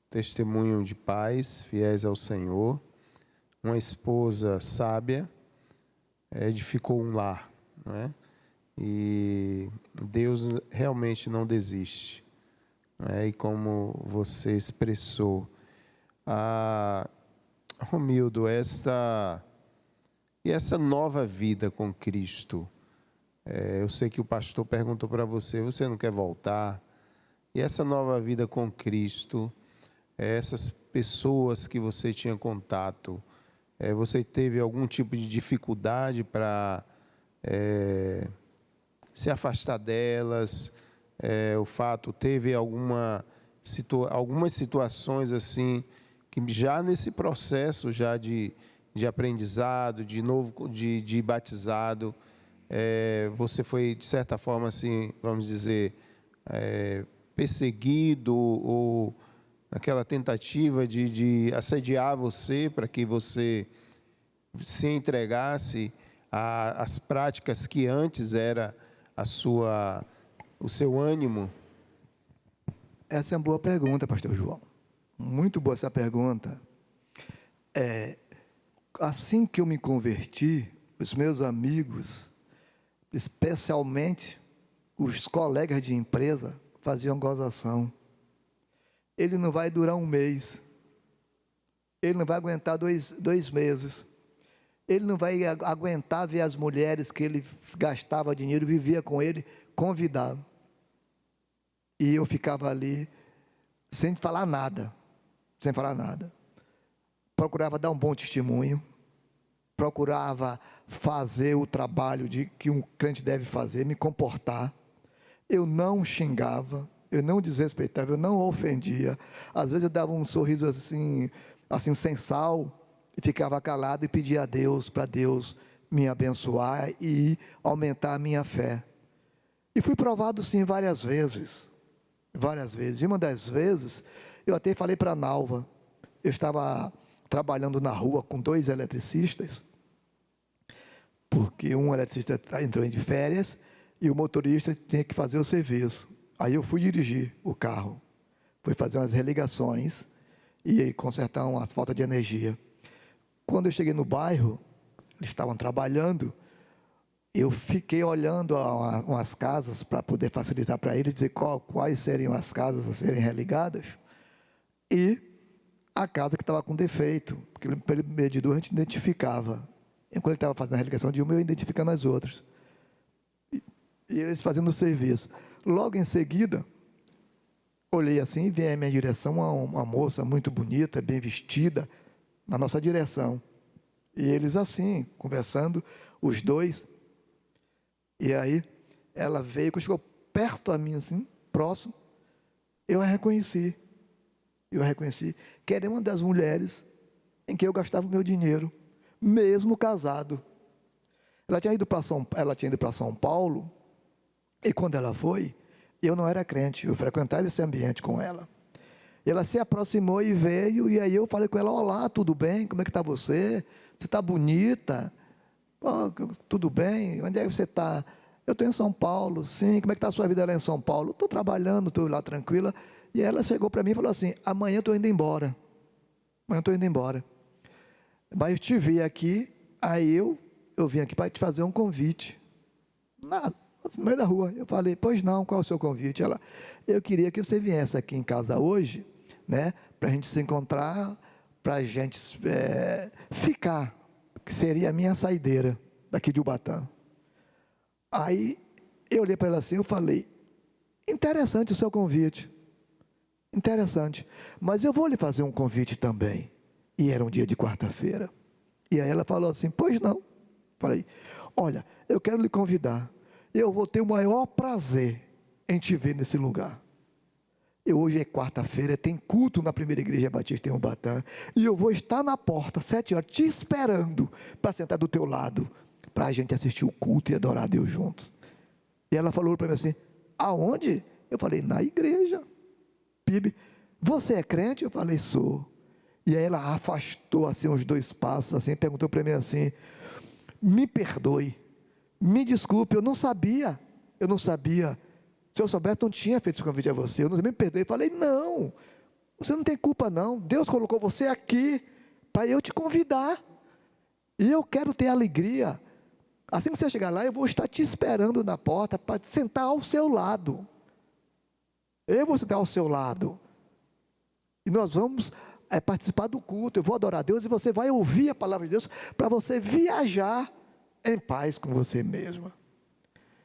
testemunho de pais fiéis ao Senhor, uma esposa sábia, edificou um lar, não é? E Deus realmente não desiste, não é? E como você expressou, Romildo, essa nova vida com Cristo, eu sei que o pastor perguntou para você, você não quer voltar? E essa nova vida com Cristo, essas pessoas que você tinha contato, você teve algum tipo de dificuldade para se afastar delas? O fato, teve algumas situações assim, que já nesse processo já de aprendizado, de batizado, você foi, de certa forma, assim, vamos dizer, perseguido, ou aquela tentativa de assediar você para que você se entregasse às práticas que antes era o seu ânimo? Essa é uma boa pergunta, pastor João. Muito boa essa pergunta. Assim que eu me converti, os meus amigos, especialmente os colegas de empresa, faziam gozação. Ele não vai durar um mês. Ele não vai aguentar dois meses. Ele não vai aguentar ver as mulheres que ele gastava dinheiro, vivia com ele, convidá-lo. E eu ficava ali, sem falar nada. Sem falar nada. Procurava dar um bom testemunho. Procurava fazer o trabalho que um crente deve fazer, me comportar. Eu não xingava, eu não desrespeitava, eu não ofendia. Às vezes eu dava um sorriso assim sem sal, e ficava calado e pedia a Deus, para Deus me abençoar e aumentar a minha fé. E fui provado sim várias vezes. E uma das vezes, eu até falei para a Nalva, eu estava trabalhando na rua com 2 eletricistas, porque um eletricista entrou de férias e o motorista tinha que fazer o serviço. Aí eu fui dirigir o carro, fui fazer umas religações e consertar umas faltas de energia. Quando eu cheguei no bairro, eles estavam trabalhando, eu fiquei olhando umas casas para poder facilitar para eles, dizer quais seriam as casas a serem religadas, e a casa que estava com defeito, porque pelo medidor a gente identificava. Enquanto ele estava fazendo a religação de uma, eu identificando as outras. E eles fazendo o serviço. Logo em seguida, olhei assim e vi em minha direção uma moça muito bonita, bem vestida, na nossa direção. E eles assim, conversando, os dois. E aí, ela veio, quando chegou perto a mim, assim, próximo, eu a reconheci, que era uma das mulheres em que eu gastava o meu dinheiro, mesmo casado. Ela tinha ido para São Paulo, e quando ela foi, eu não era crente, eu frequentava esse ambiente com ela. Ela se aproximou e veio, e aí eu falei com ela, olá, tudo bem? Como é que está você? Você está bonita? Oh, tudo bem? Onde é que você está? Eu estou em São Paulo, sim. Como é que está a sua vida lá em São Paulo? Estou trabalhando, estou lá tranquila. E ela chegou para mim e falou assim, amanhã eu estou indo embora. Mas eu te vi aqui, aí eu vim aqui para te fazer um convite. No meio da rua. Eu falei, pois não, qual é o seu convite? Ela, eu queria que você viesse aqui em casa hoje, né, para a gente se encontrar, para a gente ficar, que seria a minha saideira daqui de Ubatã. Aí eu olhei para ela assim, eu falei, interessante o seu convite, interessante, mas eu vou lhe fazer um convite também. E era um dia de quarta-feira. E aí ela falou assim, pois não. Falei, olha, eu quero lhe convidar. Eu vou ter o maior prazer em te ver nesse lugar. E hoje é quarta-feira, tem culto na primeira igreja batista em Ubatã. E eu vou estar na porta, 7 horas, te esperando para sentar do teu lado, para a gente assistir o culto e adorar a Deus juntos. E ela falou para mim assim, aonde? Eu falei, na igreja. PIB, você é crente? Eu falei, sou. E aí ela afastou assim uns 2 passos, assim, perguntou para mim assim, me perdoe, me desculpe, eu não sabia. Se eu soubesse, não tinha feito esse convite a você. Eu não me perdoei. Falei, não, você não tem culpa não. Deus colocou você aqui para eu te convidar. E eu quero ter alegria. Assim que você chegar lá, eu vou estar te esperando na porta para sentar ao seu lado. Eu vou sentar ao seu lado. E nós vamos participar do culto. Eu vou adorar a Deus e você vai ouvir a palavra de Deus para você viajar em paz com você mesma.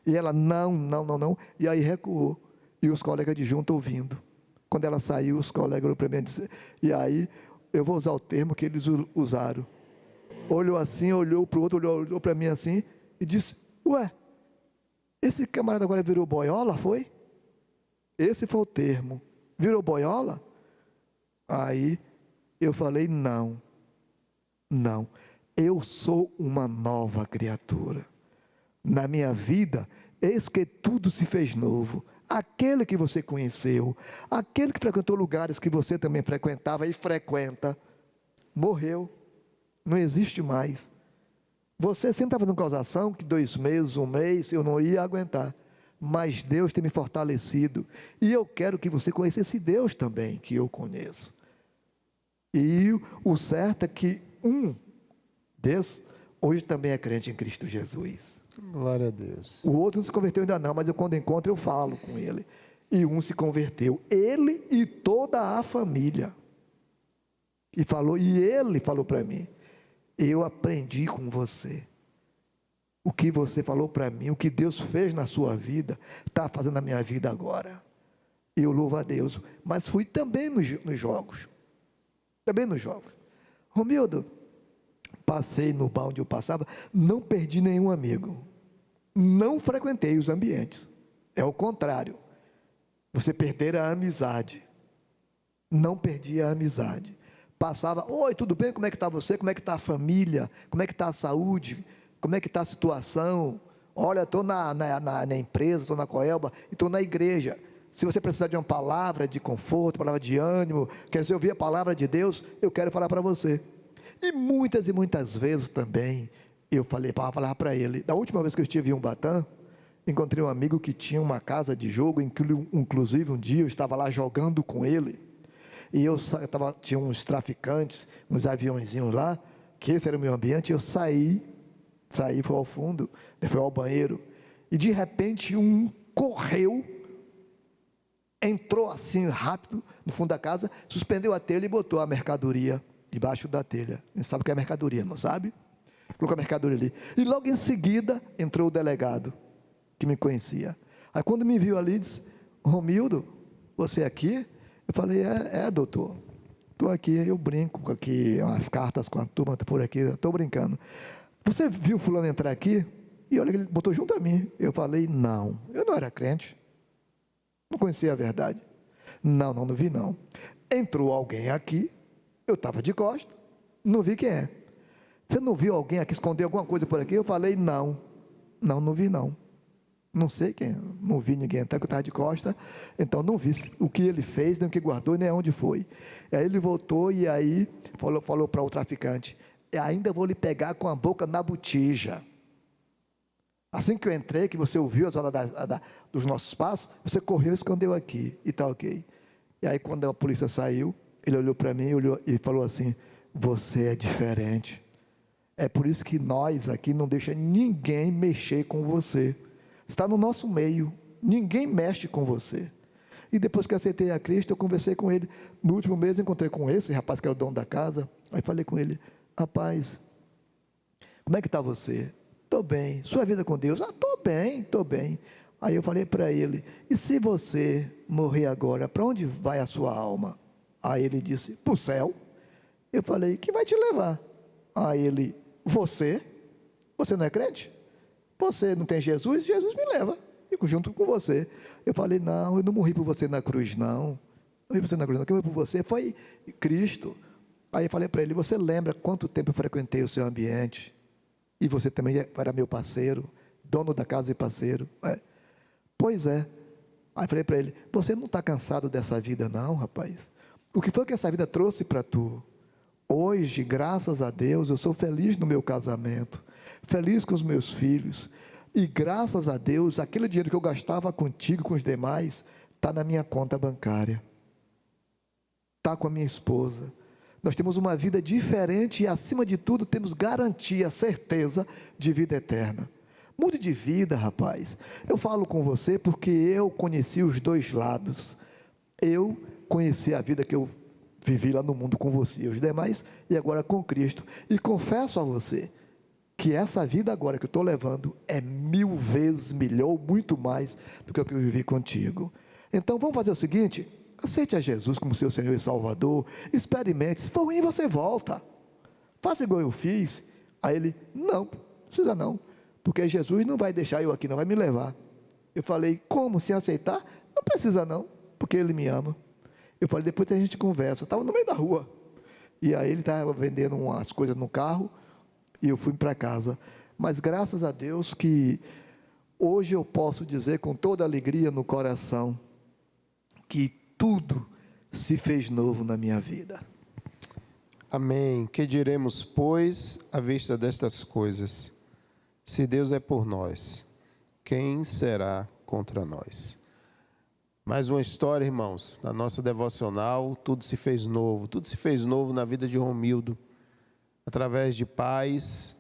E ela, não. E aí recuou. E os colegas de junto ouvindo. Quando ela saiu, os colegas olharam para mim e disseram, e aí, eu vou usar o termo que eles usaram. Olhou assim, olhou para o outro, olhou para mim assim, e disse, ué, esse camarada agora virou boiola, foi? Esse foi o termo. Virou boiola? Aí, eu falei, não. Eu sou uma nova criatura. Na minha vida, eis que tudo se fez novo. Aquele que você conheceu, aquele que frequentou lugares que você também frequentava e frequenta, morreu, não existe mais. Você sempre estava fazendo causação que 2 meses, 1 mês, eu não ia aguentar. Mas Deus tem me fortalecido. E eu quero que você conheça esse Deus também, que eu conheço. E o certo é que um desses, hoje também é crente em Cristo Jesus. Glória a Deus. O outro não se converteu ainda não, mas eu, quando encontro eu falo com ele. E um se converteu, ele e toda a família. E ele falou para mim, eu aprendi com você. O que você falou para mim, o que Deus fez na sua vida, está fazendo na minha vida agora. Eu louvo a Deus. Mas fui também nos jogos. Romildo, passei no bar onde eu passava, não perdi nenhum amigo. Não frequentei os ambientes. É o contrário. Você perder a amizade. Não perdi a amizade. Passava, oi, tudo bem? Como é que está você? Como é que está a família? Como é que está a saúde? Como é que está a situação? Olha, estou na empresa, estou na Coelba e estou na igreja. Se você precisar de uma palavra de conforto, palavra de ânimo, quer dizer, ouvir a palavra de Deus, eu quero falar para você. E muitas vezes também, eu falei para ele, da última vez que eu estive em Ubatã, encontrei um amigo que tinha uma casa de jogo, inclusive um dia eu estava lá jogando com ele, e tinha uns traficantes, uns aviãozinhos lá, que esse era o meu ambiente, eu saí, fui ao fundo, fui ao banheiro, e de repente um correu, entrou assim rápido no fundo da casa, suspendeu a telha e botou a mercadoria debaixo da telha. Você sabe o que é mercadoria, não sabe? Colocou a mercadoria ali. E logo em seguida entrou o delegado, que me conhecia. Aí quando me viu ali, disse, Romildo, você aqui? Eu falei, doutor, estou aqui, eu brinco aqui, umas cartas com a turma por aqui, estou brincando. Você viu fulano entrar aqui? E olha, ele botou junto a mim. Eu falei, não, eu não era crente. Não conhecia a verdade. Não vi não. Entrou alguém aqui, eu estava de costas, não vi quem é. Você não viu alguém aqui esconder alguma coisa por aqui? Eu falei, não vi não. Não sei quem, não vi ninguém entrar, que eu estava de costas, então não vi o que ele fez, nem o que guardou, nem onde foi. Aí ele voltou e aí falou para o traficante, ainda vou lhe pegar com a boca na botija. Assim que eu entrei, que você ouviu as horas dos nossos passos, você correu e escondeu aqui, e está ok. E aí quando a polícia saiu, ele olhou para mim e falou assim, você é diferente. É por isso que nós aqui não deixamos ninguém mexer com você. Está no nosso meio, ninguém mexe com você. E depois que aceitei a Cristo, eu conversei com ele. No último mês, encontrei com esse rapaz que era o dono da casa. Aí falei com ele, rapaz, como é que está você? Estou bem. Sua vida com Deus? Estou bem. Aí eu falei para ele, e se você morrer agora, para onde vai a sua alma? Aí ele disse, para o céu. Eu falei, quem vai te levar? Aí ele, você? Você não é crente? Você não tem Jesus? Jesus me leva. Fico junto com você. Eu falei, não, eu não morri por você na cruz, não. Não morri por você na cruz, não. Quem morreu por você foi Cristo. Aí eu falei para ele, você lembra quanto tempo eu frequentei o seu ambiente? E você também era meu parceiro, dono da casa e parceiro. Pois é. Aí eu falei para ele, você não está cansado dessa vida não, rapaz? O que foi que essa vida trouxe para tu? Hoje, graças a Deus, eu sou feliz no meu casamento, feliz com os meus filhos, e graças a Deus, aquele dinheiro que eu gastava contigo, com os demais, está na minha conta bancária, está com a minha esposa. Nós temos uma vida diferente e, acima de tudo, temos garantia, certeza de vida eterna. Mude de vida, rapaz. Eu falo com você porque eu conheci os dois lados. Eu conheci a vida que eu vivi lá no mundo com você e os demais, e agora com Cristo. E confesso a você que essa vida agora que eu estou levando é 1000 vezes melhor, muito mais do que o que eu vivi contigo. Então vamos fazer o seguinte: aceite a Jesus como seu Senhor e Salvador, experimente, se for ruim você volta, faça igual eu fiz. Aí ele, não precisa não, porque Jesus não vai deixar eu aqui, não vai me levar. Eu falei, como, sem aceitar? Não precisa não, porque Ele me ama. Eu falei, depois a gente conversa. Eu estava no meio da rua, e aí ele estava vendendo umas coisas no carro, e eu fui para casa. Mas graças a Deus que hoje eu posso dizer com toda alegria no coração, que tudo se fez novo na minha vida. Amém. Que diremos, pois, à vista destas coisas? Se Deus é por nós, quem será contra nós? Mais uma história, irmãos, na nossa devocional, tudo se fez novo na vida de Romildo, através de pais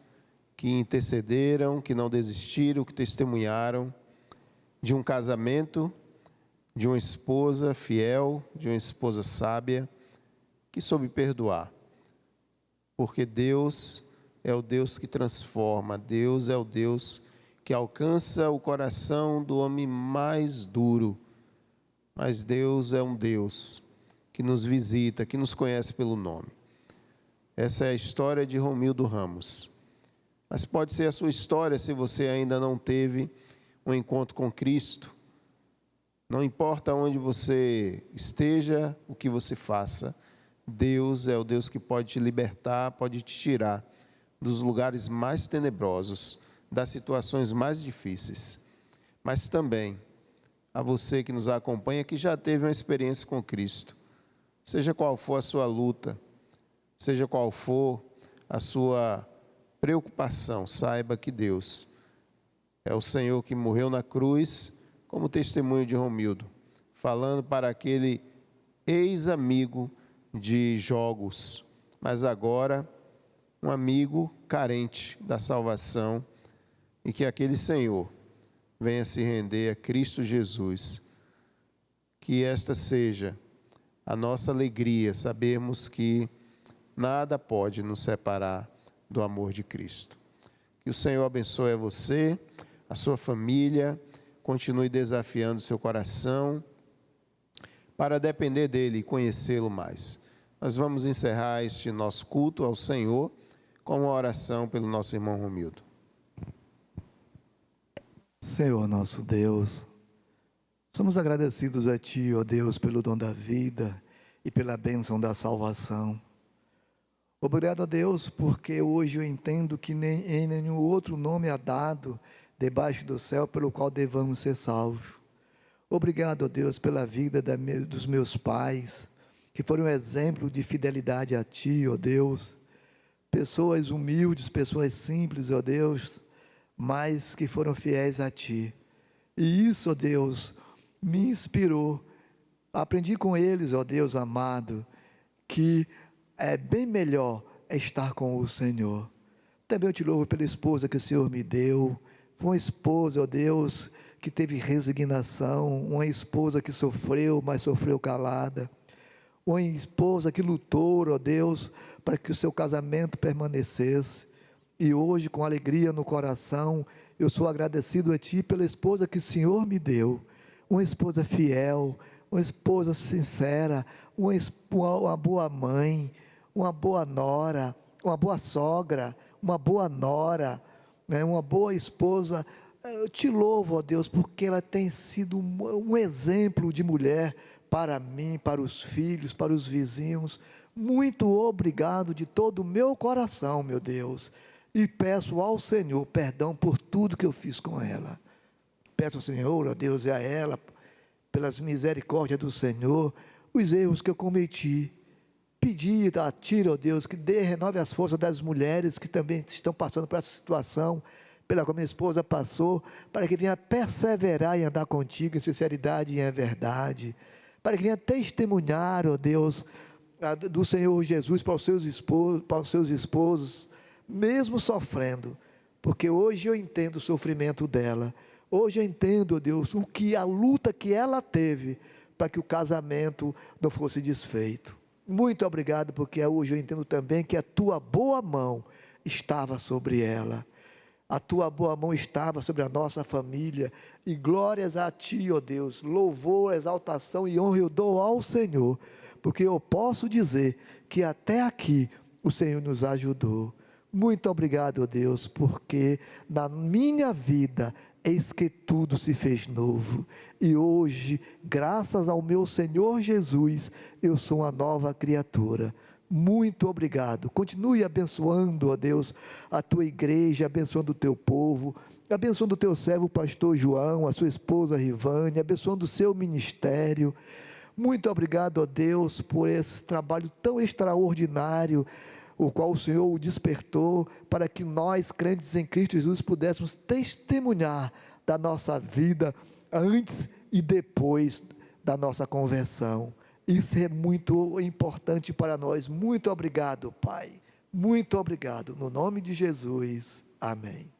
que intercederam, que não desistiram, que testemunharam, de um casamento, de uma esposa fiel, de uma esposa sábia, que soube perdoar, porque Deus é o Deus que transforma, Deus é o Deus que alcança o coração do homem mais duro, mas Deus é um Deus que nos visita, que nos conhece pelo nome. Essa é a história de Romildo Ramos, mas pode ser a sua história se você ainda não teve um encontro com Cristo. Não importa onde você esteja, o que você faça, Deus é o Deus que pode te libertar, pode te tirar dos lugares mais tenebrosos, das situações mais difíceis. Mas também a você que nos acompanha, que já teve uma experiência com Cristo, seja qual for a sua luta, seja qual for a sua preocupação, saiba que Deus é o Senhor que morreu na cruz, como testemunho de Romildo, falando para aquele ex-amigo de jogos, mas agora um amigo carente da salvação, e que aquele Senhor venha se render a Cristo Jesus. Que esta seja a nossa alegria, sabermos que nada pode nos separar do amor de Cristo. Que o Senhor abençoe a você, a sua família, continue desafiando o seu coração para depender dEle e conhecê-lo mais. Nós vamos encerrar este nosso culto ao Senhor com uma oração pelo nosso irmão Romildo. Senhor nosso Deus, somos agradecidos a Ti, ó Deus, pelo dom da vida e pela bênção da salvação. Obrigado a Deus, porque hoje eu entendo que em nenhum outro nome há dado debaixo do céu pelo qual devamos ser salvos. Obrigado, ó Deus, pela vida dos meus pais, que foram um exemplo de fidelidade a Ti, ó Deus. Pessoas humildes, pessoas simples, ó Deus, mas que foram fiéis a Ti. E isso, ó Deus, me inspirou. Aprendi com eles, ó Deus amado, que é bem melhor estar com o Senhor. Também eu te louvo pela esposa que o Senhor me deu. Foi uma esposa, ó Deus, que teve resignação, uma esposa que sofreu, mas sofreu calada. Uma esposa que lutou, ó Deus, para que o seu casamento permanecesse. E hoje, com alegria no coração, eu sou agradecido a Ti pela esposa que o Senhor me deu. Uma esposa fiel, uma esposa sincera, uma boa mãe, uma boa nora, uma boa sogra, uma boa nora, né, uma boa esposa. Eu te louvo, ó Deus, porque ela tem sido um exemplo de mulher para mim, para os filhos, para os vizinhos. Muito obrigado de todo o meu coração, meu Deus. E peço ao Senhor perdão por tudo que eu fiz com ela. Peço ao Senhor, ó Deus, e a ela, pelas misericórdias do Senhor, os erros que eu cometi. Pedir a Ti, ó Deus, que renove as forças das mulheres que também estão passando por essa situação, pela qual minha esposa passou, para que venha perseverar e andar contigo em sinceridade e em verdade, para que venha testemunhar, ó Deus, do Senhor Jesus para os seus esposos, mesmo sofrendo, porque hoje eu entendo o sofrimento dela, hoje eu entendo, ó Deus, a luta que ela teve para que o casamento não fosse desfeito. Muito obrigado, porque hoje eu entendo também que a Tua boa mão estava sobre ela. A Tua boa mão estava sobre a nossa família. E glórias a Ti, ó Deus. Louvor, exaltação e honra eu dou ao Senhor. Porque eu posso dizer que até aqui o Senhor nos ajudou. Muito obrigado, ó Deus, porque na minha vida eis que tudo se fez novo, e hoje, graças ao meu Senhor Jesus, eu sou uma nova criatura. Muito obrigado. Continue abençoando, ó Deus, a Tua igreja, abençoando o Teu povo, abençoando o Teu servo, o pastor João, a sua esposa Rivane, abençoando o seu ministério. Muito obrigado, ó Deus, por esse trabalho tão extraordinário, o qual o Senhor o despertou, para que nós, crentes em Cristo Jesus, pudéssemos testemunhar da nossa vida, antes e depois da nossa conversão. Isso é muito importante para nós. Muito obrigado, Pai. Muito obrigado. No nome de Jesus. Amém.